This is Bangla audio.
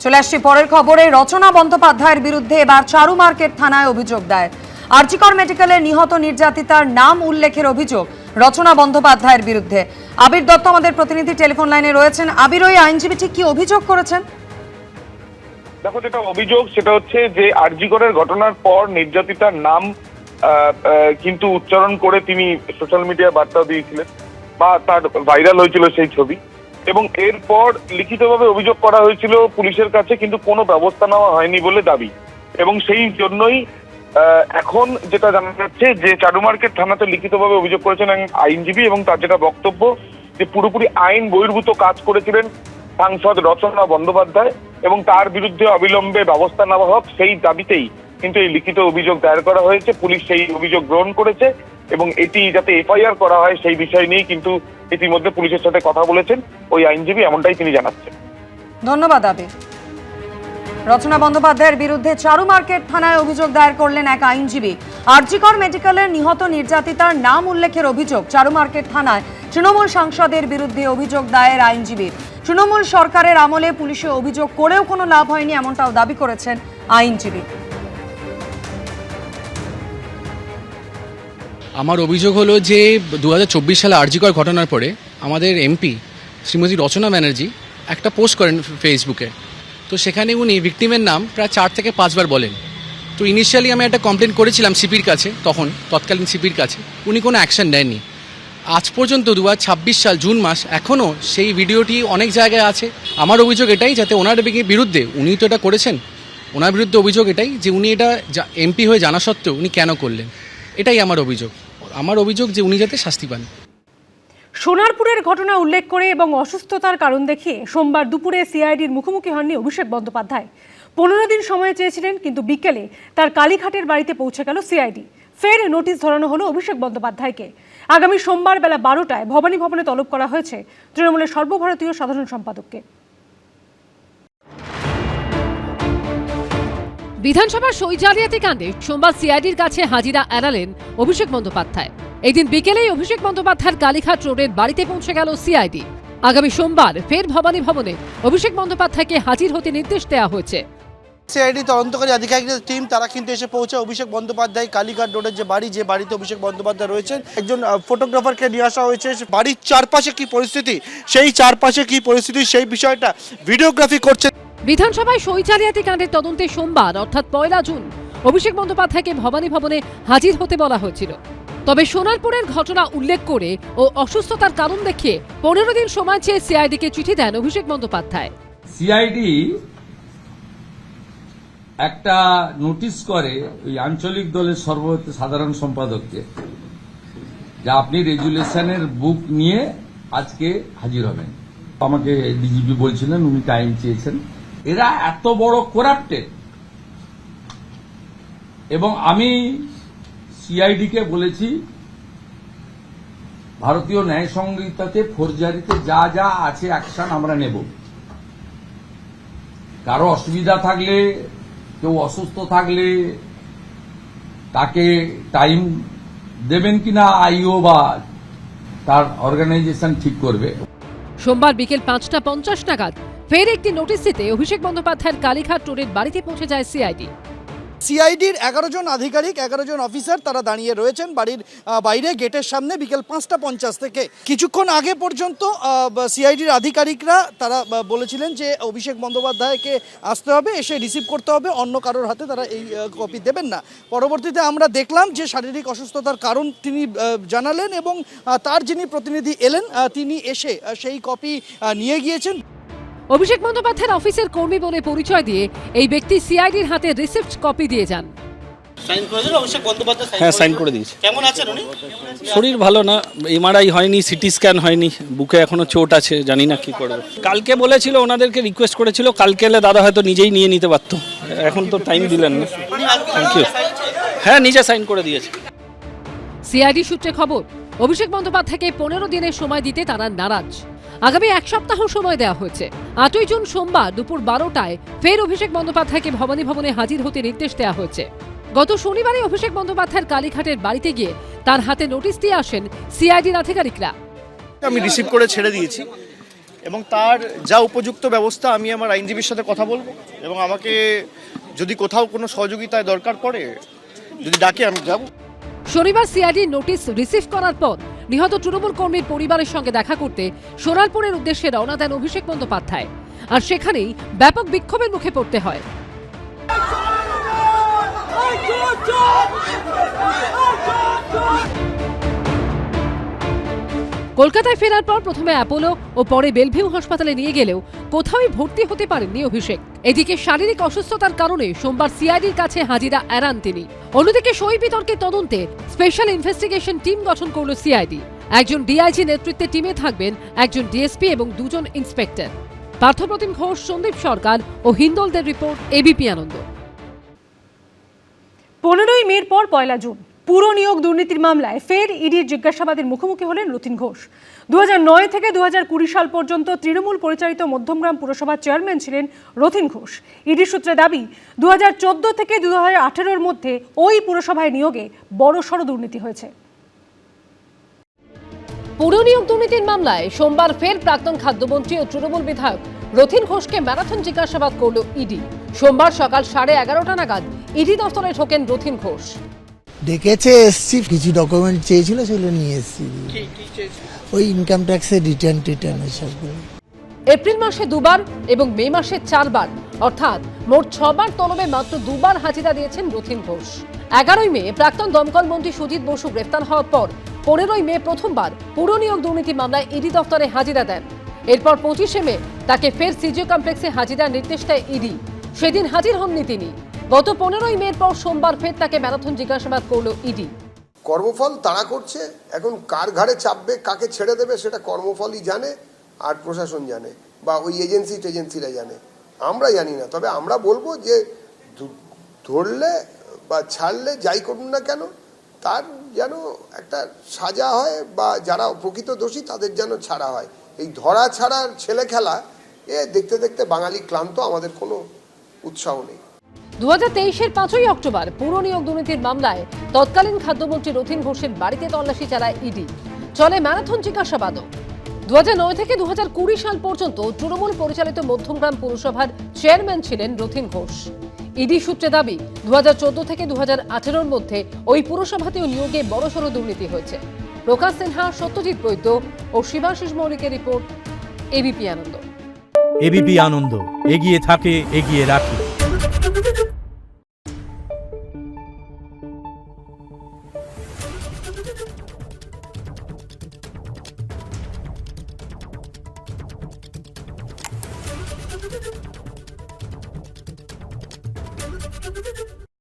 চলে আসছি পরের খবরে। রচনা বন্দ্যোপাধ্যায়ের বিরুদ্ধে এবার চারু মার্কেট থানায় অভিযোগ দায়ের। আরজিকর মেডিকেলের নিহত নির্যাতিতার নাম উল্লেখের অভিযোগ রচনা বন্দ্যোপাধ্যায়ের বিরুদ্ধে। আবির দত্ত আমাদের প্রতিনিধি টেলিফোন লাইনে রয়েছেন। আবির, ওই আইনজীবী ঠিক কি অভিযোগ করেছেন? দেখো, যেটা অভিযোগ সেটা হচ্ছে যে আরজিকরের ঘটনার পর নির্যাতিতার নাম কিন্তু উচ্চারণ করে তিনি সোশ্যাল মিডিয়ায় বার্তা দিয়েছিলেন বা তার ভাইরাল হয়েছিল সেই ছবি, এবং এরপর লিখিতভাবে অভিযোগ করা হয়েছিল পুলিশের কাছে, কিন্তু কোনো ব্যবস্থা নেওয়া হয়নি বলে দাবি। এবং সেই জন্যই এখন যেটা জানা যাচ্ছে যে চারু মার্কেট থানাতে লিখিতভাবে অভিযোগ করেছেন আইনজীবী, এবং তার যেটা বক্তব্য যে পুরোপুরি আইন বহির্ভূত কাজ করেছিলেন সাংসদ রচনা বন্দ্যোপাধ্যায়, এবং তার বিরুদ্ধে অবিলম্বে ব্যবস্থা নেওয়া হোক সেই দাবিতেই কিন্তু এই লিখিত অভিযোগ দায়ের করা হয়েছে। পুলিশ সেই অভিযোগ গ্রহণ করেছে এবং এটি যাতে এফআইআর করা হয় সেই বিষয় নিয়ে কিন্তু ইতিমধ্যে পুলিশের সাথে কথা বলেছেন ওই আইনজীবী, এমনটাই তিনি জানাচ্ছেন। ধন্যবাদ আবির। রচনা বন্দ্যোপাধ্যায়ের বিরুদ্ধে চারু মার্কেট থানায় অভিযোগ দায়ের করলেন এক আইনজীবী। আরজিকর মেডিকেলের নিহত নির্যাতিতার নাম উল্লেখের অভিযোগ চারু মার্কেট থানায় তৃণমূল সাংসদের বিরুদ্ধে অভিযোগ দায়ের আইনজীবীর। তৃণমূল সরকারের আমলে পুলিশে অভিযোগ করেও কোনো লাভ হয়নি, এমনটাও দাবি করেছেন আইনজীবী। আমার অভিযোগ হলো যে 2024 সালে আরজিকর ঘটনার পরে আমাদের এমপি শ্রীমতী রচনা ব্যানার্জি একটা পোস্ট করেন ফেসবুকে। তো সেখানে উনি ভিকটিমের নাম প্রায় 4 থেকে 5 বার বলেন। তো ইনিশিয়ালি আমি একটা কমপ্লেন করেছিলাম সিপির কাছে, তৎকালীন সিপির কাছে। উনি কোনো অ্যাকশন নেননি। আজ পর্যন্ত 2026 সাল জুন মাস এখনও সেই ভিডিওটি অনেক জায়গায় আছে। আমার অভিযোগ এটাই, যাতে ওনার বিরুদ্ধে, উনি তো এটা করেছেন, ওনার বিরুদ্ধে অভিযোগ এটাই যে উনি এটা এমপি হয়ে জানা সত্ত্বেও উনি কেন করলেন, এটাই আমার অভিযোগ। আমার অভিযোগ যে উনি যাতে শাস্তি পান। সোনারপুরের ঘটনা উল্লেখ করে এবং অসুস্থতার কারণ দেখিয়ে সোমবার দুপুরে সিআইডির মুখোমুখি হননি অভিষেক বন্দ্যোপাধ্যায়। 15 দিন সময় চেয়েছিলেন, কিন্তু বিকেলে তার কালীঘাটের বাড়িতে পৌঁছে গেল সিআইডি। ফের নোটিশ ধরানো হলো অভিষেক বন্দ্যোপাধ্যায়কে। আগামী সোমবার বেলা 12টায় ভবানী ভবনে তলব করা হয়েছে তৃণমূলের সর্বভারতীয় সাধারণ সম্পাদককে। বিধানসভার সই জালিয়াতি কাণ্ডে সোমবার সিআইডির কাছে হাজিরা এড়ালেন অভিষেক বন্দ্যোপাধ্যায়। এদিন বিকেলেই অভিষেক বন্দ্যোপাধ্যায়ের কালীঘাট রোডের বাড়িতে পৌঁছে গেল সিআইডি। আগামী সোমবার ফের ভবানী ভবনে অভিষেক বন্দ্যোপাধ্যায়কে হাজির হতে নির্দেশ দেওয়া হয়েছে। সিআইডি তদন্তকারী আধিকারিকদের টিম তারা কিন্তু এসে পৌঁছে অভিষেক বন্দ্যোপাধ্যায় কালীঘাট রোডের যে বাড়িতে অভিষেক বন্দ্যোপাধ্যায় রয়েছেন, একজন ফটোগ্রাফারকে নিয়ে আসা হয়েছে। বাড়ির চারপাশে কি পরিস্থিতি, সেই বিষয়টা ভিডিওগ্রাফি করছে। বিধানসভায় সই জালিয়াতি কাণ্ডের তদন্তে সোমবার অর্থাৎ 1 জুন অভিষেক বন্দ্যোপাধ্যায়কে ভবানী ভবনে হাজির হতে বলা হয়েছিল। তবে সোনারপুরের ঘটনা উল্লেখ করে ও অসুস্থতার কারণ দেখিয়ে 15 দিন সময় চেয়ে সিআইডিকে চিঠি দেন অভিষেক বন্দ্যোপাধ্যায়। সিআইডি একটা নোটিশ করে ওই আঞ্চলিক দলের সাধারণ সম্পাদককে, যে আপনি রেজুলেশনের বুক নিয়ে আজকে হাজির হবেন। আমাকে ডিজিপি বলছিলেন উনি টাইম চেয়েছেন। এরা এত বড় করাপ্টেড, এবং আমি সিআইডিকে বলেছি ভারতীয় ন্যায় সংহিতাতে ফৌজদারিতে যা যা আছে অ্যাকশন আমরা নেব। কারো অসুবিধা থাকলে, কেউ অসুস্থ থাকলে তাকে টাইম দেবেন কিনা আইও বা তার অর্গানাইজেশন ঠিক করবে। সোমবার বিকেল 5টা 50 নাগাদ ফের একটি নোটিশ দিতে অভিষেক বন্দ্যোপাধ্যায়ের কালীঘাট রোডের বাড়িতে পৌঁছে যায় সিআইডি। সিআইডির 11 জন আধিকারিক, 11 জন অফিসার তারা দাঁড়িয়ে রয়েছেন বাড়ির বাইরে গেটের সামনে। বিকেল 5টা 50 থেকে কিছুক্ষণ আগে পর্যন্ত সিআইডির আধিকারিকরা তারা বলেছিলেন যে অভিষেক বন্দ্যোপাধ্যায়কে আসতে হবে, এসে রিসিভ করতে হবে, অন্য কারোর হাতে তারা এই কপি দেবেন না। পরবর্তীতে আমরা দেখলাম যে শারীরিক অসুস্থতার কারণ তিনি জানালেন, এবং তার যিনি প্রতিনিধি এলেন তিনি এসে সেই কপি নিয়ে গিয়েছেন। অভিষেক বন্দ্যোপাধ্যায়ের অফিসের কর্মী বলে পরিচয় দিয়ে এই ব্যক্তি সিআইডির হাতে রিসিপ্ট কপি দিয়ে যান। হ্যাঁ, সাইন করে দিয়েছে। কেমন আছেন উনি? শরীর ভালো না, এমআরআই হয়নি, সিটি স্ক্যান হয়নি, বুকে এখনো চোট আছে, জানি না কি করবে। কালকে বলেছিল, ওনাদেরকে রিকোয়েস্ট করেছিল, কালকে এলে দাদা হয়তো নিজেই নিয়ে নিতে পারত, এখন তো টাইম দিলেন না। Thank you. হ্যাঁ, নিজে সাইন করে দিয়েছে। সিআইডি সূত্রে খবর, অভিষেক বন্দ্যোপাধ্যায়কে 15 দিনের সময় দিতে তারা নারাজ। আগামী 1 সপ্তাহ সময় দেওয়া হয়েছে। 8 জুন সোমবার দুপুর 12টায় ফের অভিষেক বন্দ্যোপাধ্যায়কে ভবানী ভবনে হাজির হতে নির্দেশ দেওয়া হয়েছে। গত শনিবারে অভিষেক বন্দ্যোপাধ্যায়ের কালীঘাটের বাড়িতে গিয়ে তার হাতে নোটিশ দিয়ে আসেন সিআইডির আধিকারিকরা। আমি রিসিভ করে ছেড়ে দিয়েছি, এবং তার যা উপযুক্ত ব্যবস্থা আমি আমার আইনজীবীর সাথে কথা বলবো, এবং আমাকে যদি কোথাও কোনো সহযোগিতায় দরকার পড়ে যদি ডাকে আমি যাব। শনিবার সিআইডির নোটিশ রিসিভ করার পর নিহত তৃণমূল কর্মীর পরিবারের সঙ্গে দেখা করতে সোনারপুরের উদ্দেশ্যে রওনা দেন অভিষেক বন্দ্যোপাধ্যায়, আর সেখানেই ব্যাপক বিক্ষোভের মুখে পড়তে হয়। কলকাতায় ফেরার পর প্রথমে অ্যাপোলো ও পরে বেলভিউ হাসপাতালে নিয়ে গেলেও কোথাওই ভর্তি হতে পারেননি অভিষেক। এদিকে শারীরিক অসুস্থতার কারণে সোমবার সিআইডির কাছে হাজিরা এড়ান তিনি। অন্যদিকে সই বিতর্কের তদন্তে স্পেশাল ইনভেস্টিগেশন টিম গঠন করল সিআইডি। একজন ডিআইজি নেতৃত্বে টিমে থাকবেন একজন ডিএসপি এবং দুজন ইন্সপেক্টর। পার্থপ্রতিম ঘোষ, সন্দীপ সরকার ও হিন্দলদের রিপোর্ট, এবিপি আনন্দ। 15ই মের পর 1 জুন পুর নিয়োগ দুর্নীতির মামলায় ফের ইডির জিজ্ঞাসাবাদের মুখোমুখি হলেন রথীন ঘোষ। 2009 থেকে 2020 সাল পর্যন্ত তৃণমূল পরিচালিত মধ্যমগ্রাম পুরসভার চেয়ারম্যান ছিলেন রথীন ঘোষ। ইডির সূত্রে দাবি 2014 থেকে 2018-এর মধ্যে ওই পুরসভায় নিয়োগে বড়সড় দুর্নীতি হয়েছে। পুর নিয়োগ দুর্নীতির মামলায় সোমবার ফের প্রাক্তন খাদ্যমন্ত্রী ও তৃণমূল বিধায়ক রথীন ঘোষকে ম্যারাথন জিজ্ঞাসাবাদ করল ইডি। সোমবার সকাল 11:30 নাগাদ ইডি দফতরে ঢোকেন রথীন ঘোষ। ডেকেছে, এসছি, কিছু ডকুমেন্ট চেয়েছিল সেগুলো নিয়ে এসছি। ওই ইনকাম ট্যাক্সের রিটার্ন এসবগুলো। এপ্রিল মাসে 2 বার এবং মে মাসে 4 বার, অর্থাৎ মোট 6 বার তলবে মাত্র 2 বার হাজিরা দিয়েছেন রথীন ঘোষ। 11ই মে প্রাক্তন দমকল মন্ত্রী সুজিত বসু গ্রেফতার হওয়ার পর 15ই মে প্রথমবার পুর নিয়োগ দুর্নীতি মামলায় ইডি দফতরে হাজিরা দেন। এরপর 25শে মে তাকে ফের সিজিও কমপ্লেক্সে হাজিরার নির্দেশ দেয় ইডি। সেদিন হাজির হননি তিনি। গত 15ই মের পর সোমবার ফের তাকে ম্যারাথন জিজ্ঞাসাবাদ করল ইডি। কর্মফল তাড়া করছে, এখন কার ঘাড়ে চাপবে, কাকে ছেড়ে দেবে সেটা কর্মফলই জানে, আর প্রশাসন জানে, বা ওই এজেন্সিরা জানে, আমরা জানি না। তবে আমরা বলবো যে ধরলে বা ছাড়লে যাই করুন না কেন, তার যেন একটা সাজা হয়, বা যারা প্রকৃত দোষী তাদের যেন ছাড়া হয়। এই ধরা ছাড়ার ছেলে খেলা দেখতে দেখতে বাঙালি ক্লান্ত, আমাদের কোনো উৎসাহ নেই। 2023-এর 5ই অক্টোবর পুর নিয়োগ দুর্নীতির মামলায় তৎকালীন খাদ্যমন্ত্রী রথীন ঘোষের বাড়িতে তল্লাশি চালায় ইডি। চলে ম্যারাথন জিজ্ঞাসাবাদও। 2009 থেকে 2020 সাল পর্যন্ত তৃণমূল পরিচালিত মধ্যমগ্রাম পুরসভার চেয়ারম্যান ছিলেন রথীন ঘোষ। ইডি সূত্রে দাবি 2014 থেকে 2018-এর মধ্যে ওই পুরসভাতেও নিয়োগে বড়সড় দুর্নীতি হয়েছে। প্রকাশ সিনহা, সত্যজিৎ বৈদ্য ও শিবাশিস মৌলিকের রিপোর্ট, এবিপি আনন্দ। এবিপি আনন্দ, এগিয়ে থাকে, এগিয়ে রাখে।